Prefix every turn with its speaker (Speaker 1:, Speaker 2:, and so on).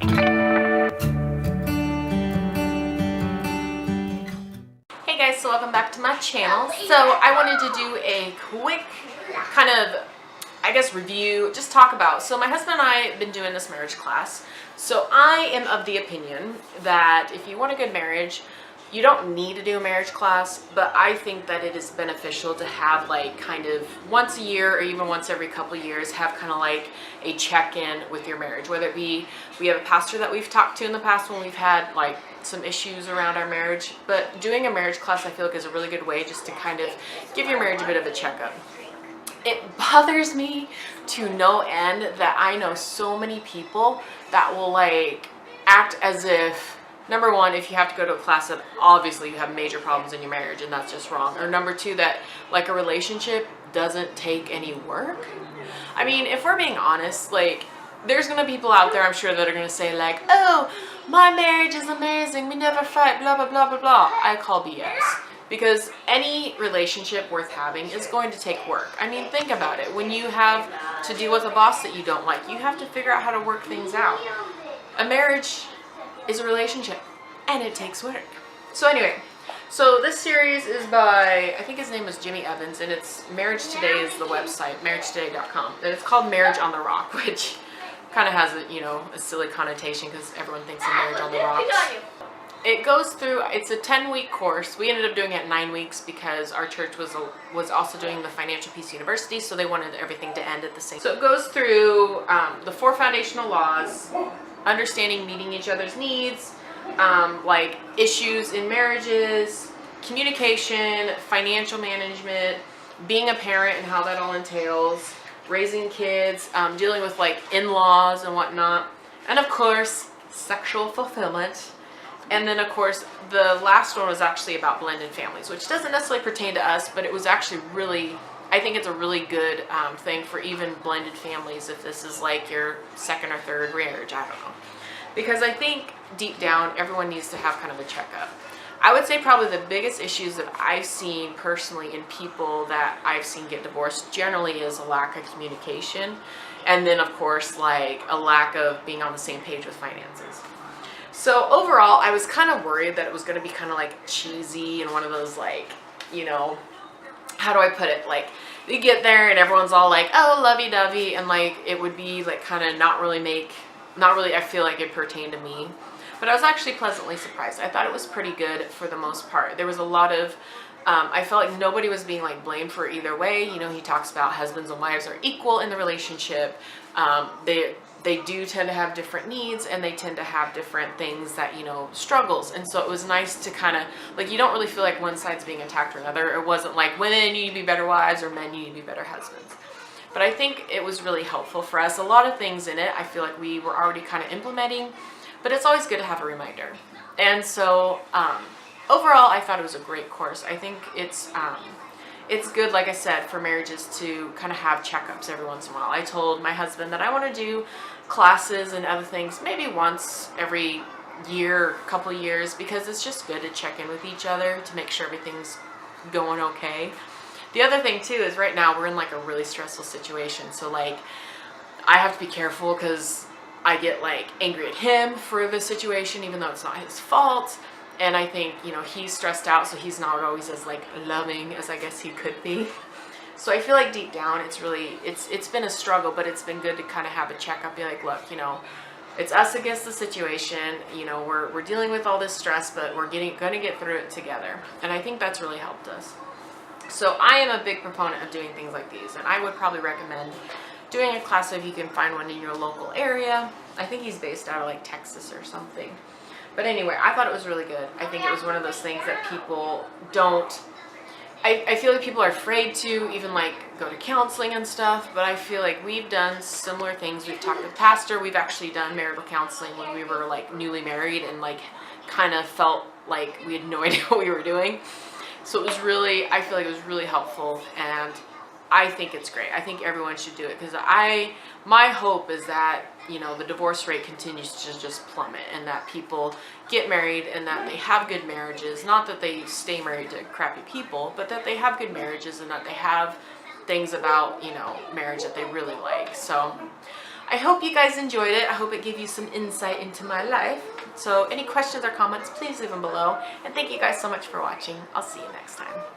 Speaker 1: Hey guys, so welcome back to my channel. So I wanted to do a quick kind of, I guess, review, just talk about. So my husband and I have been doing this marriage class. So I am of the opinion that if you want a good marriage, you don't need to do a marriage class, but I think that it is beneficial to have like kind of once a year or even once every couple of years, have kind of like a check-in with your marriage. Whether it be, we have a pastor that we've talked to in the past when we've had like some issues around our marriage, but doing a marriage class I feel like is a really good way just to kind of give your marriage a bit of a checkup. It bothers me to no end that I know so many people that will like act as if, number one, if you have to go to a class, that obviously you have major problems in your marriage and that's just wrong. Or number two, that like a relationship doesn't take any work. I mean, if we're being honest, like there's gonna be people out there, I'm sure, that are gonna say like, oh, my marriage is amazing, we never fight, blah, blah, blah, blah, blah. I call BS. Because any relationship worth having is going to take work. I mean, think about it. When you have to deal with a boss that you don't like, you have to figure out how to work things out. A marriage is a relationship, and it takes work. So anyway, so this series is by, I think his name is Jimmy Evans, and it's Marriage Today is the website, marriagetoday.com. And it's called Marriage on the Rock, which kind of has a, you know, a silly connotation because everyone thinks of Marriage on the Rocks. It goes through, it's a 10-week course. We ended up doing it 9 weeks because our church was also doing the Financial Peace University, so they wanted everything to end at the same. So it goes through the 4 foundational laws, understanding meeting each other's needs, like issues in marriages, communication, financial management, being a parent and how that all entails, raising kids, dealing with like in-laws and whatnot, and of course, sexual fulfillment. And then, of course, the last one was actually about blended families, which doesn't necessarily pertain to us, but it was actually really, I think it's a really good thing for even blended families if this is like your second or third marriage, I don't know. Because I think deep down, everyone needs to have kind of a checkup. I would say probably the biggest issues that I've seen personally in people that I've seen get divorced generally is a lack of communication. And then, of course, like a lack of being on the same page with finances. So overall, I was kind of worried that it was going to be kind of like cheesy and one of those like, you know, how do I put it? Like you get there and everyone's all like, oh, lovey-dovey, and like it would be like kind of not really, I feel like it pertained to me. But I was actually pleasantly surprised. I thought it was pretty good for the most part. There was a lot of, I felt like nobody was being like blamed for either way. You know, he talks about husbands and wives are equal in the relationship. They do tend to have different needs and they tend to have different things that, you know, struggles. And so it was nice to kind of, like, you don't really feel like one side's being attacked or another. It wasn't like women need to be better wives or men need to be better husbands. But I think it was really helpful for us. A lot of things in it I feel like we were already kind of implementing, but it's always good to have a reminder. And so overall, I thought it was a great course. I think it's good, like I said, for marriages to kind of have checkups every once in a while. I told my husband that I want to do classes and other things maybe once every year, couple of years, because it's just good to check in with each other to make sure everything's going okay. The other thing too is right now we're in like a really stressful situation. So like I have to be careful because I get like angry at him for the situation even though it's not his fault. And I think, you know, he's stressed out, so he's not always as like loving as I guess he could be. So I feel like deep down, it's really, it's been a struggle, but it's been good to kind of have a checkup, be like, look, you know, it's us against the situation. You know, we're dealing with all this stress, but we're going to get through it together. And I think that's really helped us. So I am a big proponent of doing things like these, and I would probably recommend doing a class if you can find one in your local area. I think he's based out of like Texas or something. But anyway, I thought it was really good. I think it was one of those things that people don't, I feel like people are afraid to even like go to counseling and stuff, but I feel like we've done similar things. We've talked with pastor, we've actually done marital counseling when we were like newly married and like kind of felt like we had no idea what we were doing. So it was really, I feel like it was really helpful, and I think it's great. I think everyone should do it because my hope is that, you know, the divorce rate continues to just plummet and that people get married and that they have good marriages. Not that they stay married to crappy people, but that they have good marriages and that they have things about, you know, marriage that they really like. So I hope you guys enjoyed it. I hope it gave you some insight into my life. So any questions or comments, please leave them below. And thank you guys so much for watching. I'll see you next time.